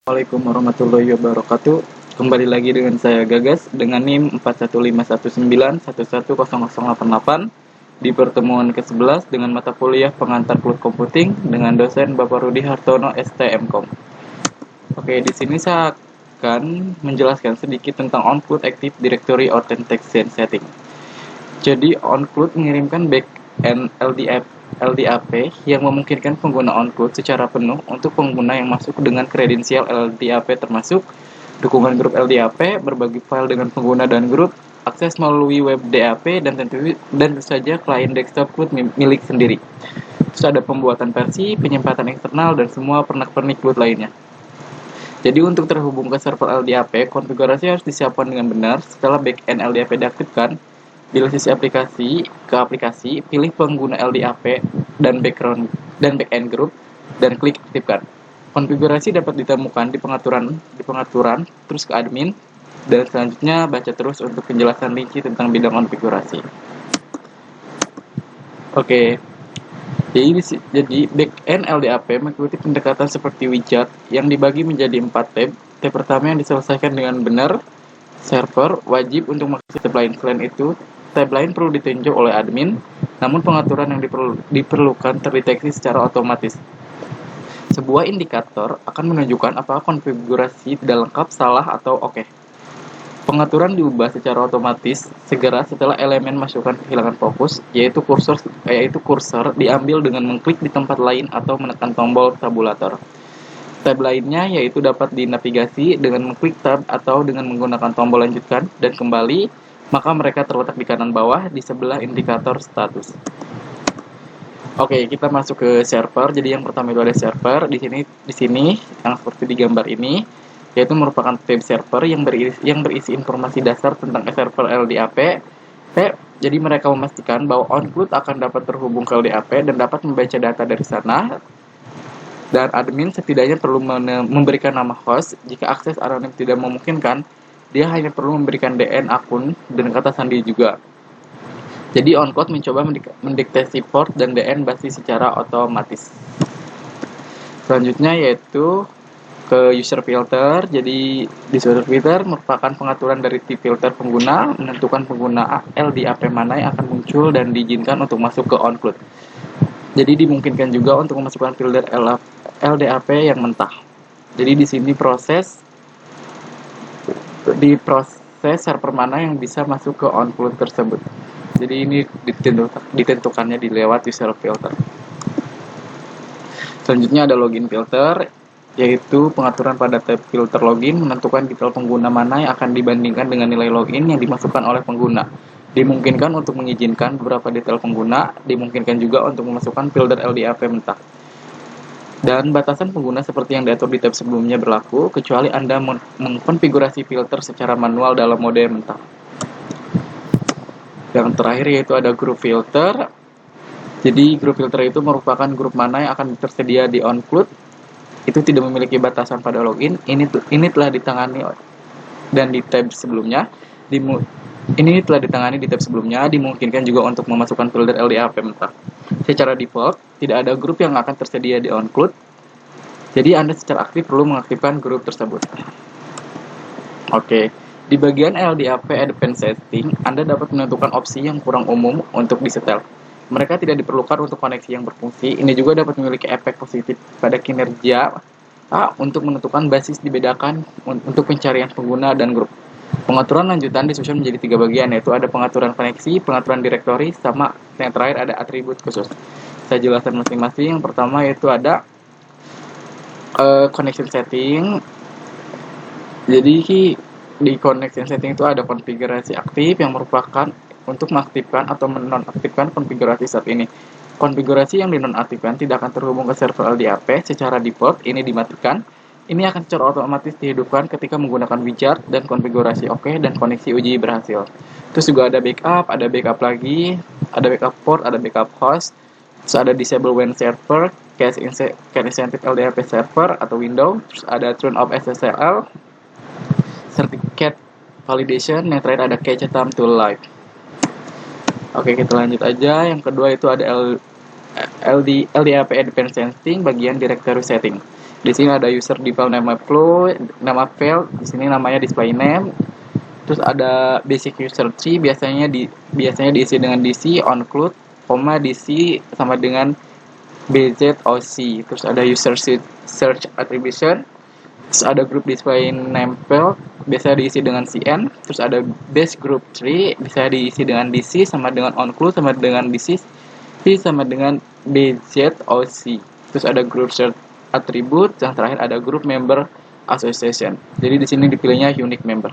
Assalamualaikum warahmatullahi wabarakatuh. Kembali lagi dengan saya Gagas dengan NIM 4151911088 di pertemuan ke-11 dengan mata kuliah pengantar cloud computing dengan dosen Bapak Rudi Hartono STMkom. Oke, di sini saya akan menjelaskan sedikit tentang on-cloud Active Directory Authentication Setting. Jadi on-cloud mengirimkan backend LDAP yang memungkinkan pengguna on-cloud secara penuh untuk pengguna yang masuk dengan kredensial LDAP termasuk dukungan grup LDAP, berbagi file dengan pengguna dan grup, akses melalui web DAP, dan tentu saja klien desktop cloud milik sendiri. Terus ada pembuatan versi, penyempatan eksternal, dan semua pernak-pernik cloud lainnya. Jadi untuk terhubung ke server LDAP, konfigurasi harus disiapkan dengan benar. Setelah backend LDAP diaktifkan, di sisi aplikasi, pilih pengguna LDAP dan backend group dan klik aktifkan. Konfigurasi dapat ditemukan di pengaturan, terus ke admin, dan selanjutnya baca terus untuk penjelasan rinci tentang bidang konfigurasi. Oke. Jadi backend LDAP mengikuti pendekatan seperti widget yang dibagi menjadi 4 tab. Tab pertama yang diselesaikan dengan benar, server wajib untuk mengakses tab lain. Selain itu, tab lain perlu ditinjau oleh admin, namun pengaturan yang diperlukan terdeteksi secara otomatis. Sebuah indikator akan menunjukkan apakah konfigurasi tidak lengkap, salah, atau oke. Pengaturan diubah secara otomatis segera setelah elemen masukan kehilangan fokus, yaitu kursor diambil dengan mengklik di tempat lain atau menekan tombol tabulator. Tab lainnya yaitu dapat dinavigasi dengan mengklik tab atau dengan menggunakan tombol lanjutkan dan kembali, maka mereka terletak di kanan bawah di sebelah indikator status. Oke, kita masuk ke server. Jadi yang pertama itu ada server. Di sini yang seperti di gambar ini, yaitu merupakan tab server yang berisi informasi dasar tentang server LDAP. Jadi mereka memastikan bahwa on-cloud akan dapat terhubung ke LDAP dan dapat membaca data dari sana. Dan admin setidaknya perlu memberikan nama host. Jika akses anonim tidak memungkinkan, dia hanya perlu memberikan DN akun dan kata sandi juga. Jadi on-cloud mencoba mendeteksi port dan DN basis secara otomatis. Selanjutnya yaitu ke user filter. Jadi di user filter merupakan pengaturan dari tip filter pengguna, menentukan pengguna LDAP mana yang akan muncul dan diizinkan untuk masuk ke on-cloud. Jadi dimungkinkan juga untuk memasukkan filter LDAP yang mentah. Jadi di sini proses server mana yang bisa masuk ke on-cloud tersebut. Jadi ini ditentukannya di lewat user filter. Selanjutnya ada login filter, yaitu pengaturan pada tab filter login, menentukan detail pengguna mana yang akan dibandingkan dengan nilai login yang dimasukkan oleh pengguna. Dimungkinkan untuk mengizinkan beberapa detail pengguna, dimungkinkan juga untuk memasukkan filter LDAP mentah. Dan batasan pengguna seperti yang diatur di tab sebelumnya berlaku, kecuali Anda mengkonfigurasi filter secara manual dalam mode mentah. Yang terakhir yaitu ada group filter. Jadi group filter itu merupakan grup mana yang akan tersedia di on-cloud. Itu tidak memiliki batasan pada login. Ini telah ditangani dan di tab sebelumnya. Ini telah ditangani di tab sebelumnya. Dimungkinkan juga untuk memasukkan filter LDAP mentah. Secara default, tidak ada grup yang akan tersedia di on-cloud. Jadi Anda secara aktif perlu mengaktifkan grup tersebut. Oke. Di bagian LDAP Advanced Setting, Anda dapat menentukan opsi yang kurang umum untuk disetel. Mereka tidak diperlukan untuk koneksi yang berfungsi. Ini juga dapat memiliki efek positif pada kinerja untuk menentukan basis dibedakan untuk pencarian pengguna dan grup. Pengaturan lanjutan disusun menjadi 3 bagian, yaitu ada pengaturan koneksi, pengaturan direktori, sama yang terakhir ada atribut khusus. Saya jelaskan masing-masing. Yang pertama yaitu ada connection setting. Jadi di connection setting itu ada konfigurasi aktif yang merupakan untuk mengaktifkan atau menonaktifkan konfigurasi saat ini. Konfigurasi yang dinonaktifkan tidak akan terhubung ke server LDAP secara default, ini dimatikan. Ini akan secara otomatis dihidupkan ketika menggunakan widget dan konfigurasi oke dan koneksi uji berhasil. Terus juga ada backup lagi, ada backup port, ada backup host. Terus ada disable when server, cache insensitive LDAP server atau window. Terus ada turn off SSL, certificate validation, yang terakhir ada cache time to live. Oke, kita lanjut aja. Yang kedua itu ada LDAP Advanced Setting bagian directory setting. Di sini ada user default nama file, di sini namanya display name. Terus ada basic user tree, biasanya diisi dengan DC onclude, DC sama dengan BZOC. Terus ada user search attribution. Terus ada group display name field, biasa diisi dengan CN. Terus ada base group tree, bisa diisi dengan DC sama dengan onclude sama dengan DC sama dengan BZOC. Terus ada group search attribute, yang terakhir ada group member association. Jadi di sini dipilihnya unique member.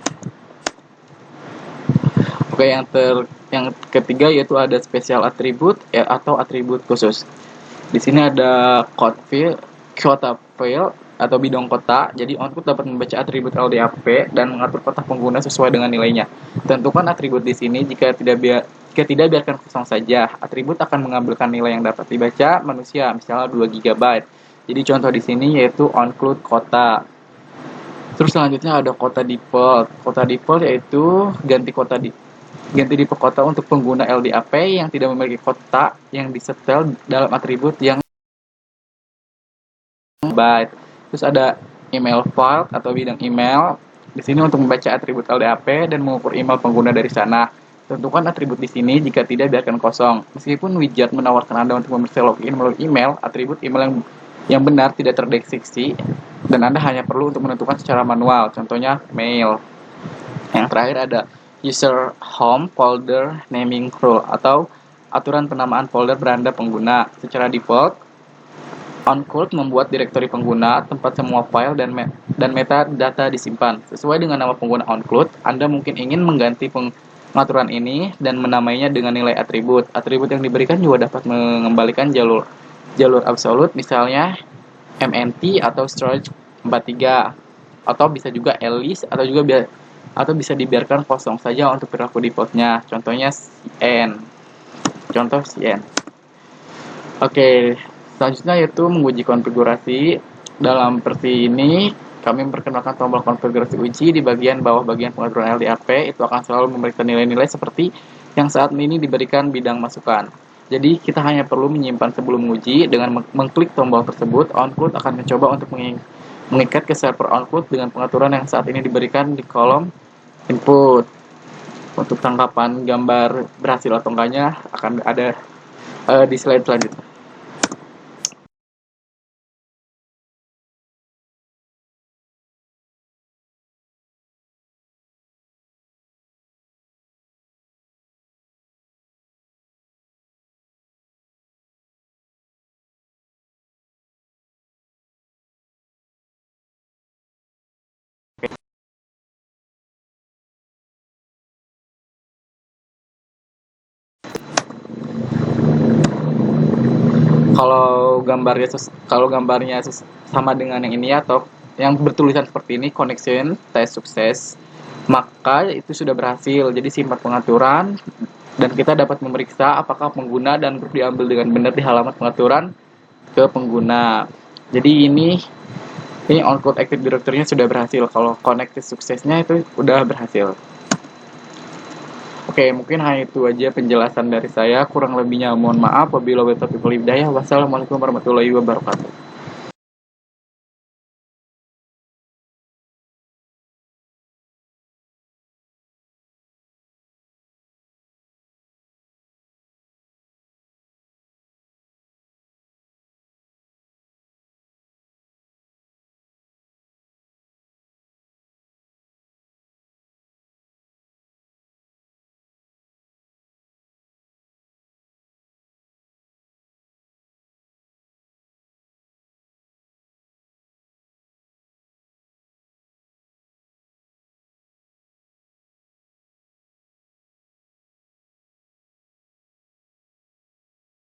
Oke, yang ketiga yaitu ada special attribute atau atribut khusus. Di sini ada quota field atau bidang kota. Jadi output dapat membaca atribut LDAP dan mengatur kotak pengguna sesuai dengan nilainya. Tentukan atribut di sini jika tidak biarkan kosong saja. Atribut akan mengambilkan nilai yang dapat dibaca manusia, misalnya 2 GB. Jadi contoh di sini yaitu onclude kota. Terus selanjutnya ada kota default. Kota default yaitu ganti default kota untuk pengguna LDAP yang tidak memiliki kota yang disetel dalam atribut yang byte. Terus ada email file atau bidang email. Di sini untuk membaca atribut LDAP dan mengukur email pengguna dari sana. Tentukan atribut di sini, jika tidak biarkan kosong. Meskipun widget menawarkan Anda untuk memeriksa login melalui email, atribut email yang benar tidak terdeteksi dan Anda hanya perlu untuk menentukan secara manual. Contohnya mail. Yang terakhir ada user home folder naming rule atau aturan penamaan folder beranda pengguna. Secara default, onclude membuat direktori pengguna, tempat semua file dan metadata disimpan. Sesuai dengan nama pengguna onclude, Anda mungkin ingin mengganti pengaturan ini dan menamainya dengan nilai atribut. Atribut yang diberikan juga dapat mengembalikan jalur absolut, misalnya MNT atau storage 43, atau bisa juga list atau bisa dibiarkan kosong saja untuk perilaku defaultnya. Contohnya CN. Contoh CN. Oke, selanjutnya yaitu menguji konfigurasi. Dalam versi ini kami memperkenalkan tombol konfigurasi uji di bagian bawah bagian pengaturan LDAP. Itu akan selalu memeriksa nilai-nilai seperti yang saat ini diberikan bidang masukan. Jadi kita hanya perlu menyimpan sebelum menguji. Dengan mengklik tombol tersebut, onclude akan mencoba untuk mengikat ke server onclude dengan pengaturan yang saat ini diberikan di kolom input. Untuk tangkapan gambar berhasil atau enggaknya akan ada di slide selanjutnya. Kalau gambarnya sama dengan yang ini atau yang bertulisan seperti ini, connection test sukses, maka itu sudah berhasil. Jadi simpan pengaturan dan kita dapat memeriksa apakah pengguna dan grup diambil dengan benar di halaman pengaturan ke pengguna. Jadi ini onclude active directory-nya sudah berhasil. Kalau connected suksesnya itu udah berhasil. Oke, mungkin hanya itu aja penjelasan dari saya. Kurang lebihnya mohon maaf. Wabillahi taufiq wal hidayah. Wassalamualaikum warahmatullahi wabarakatuh.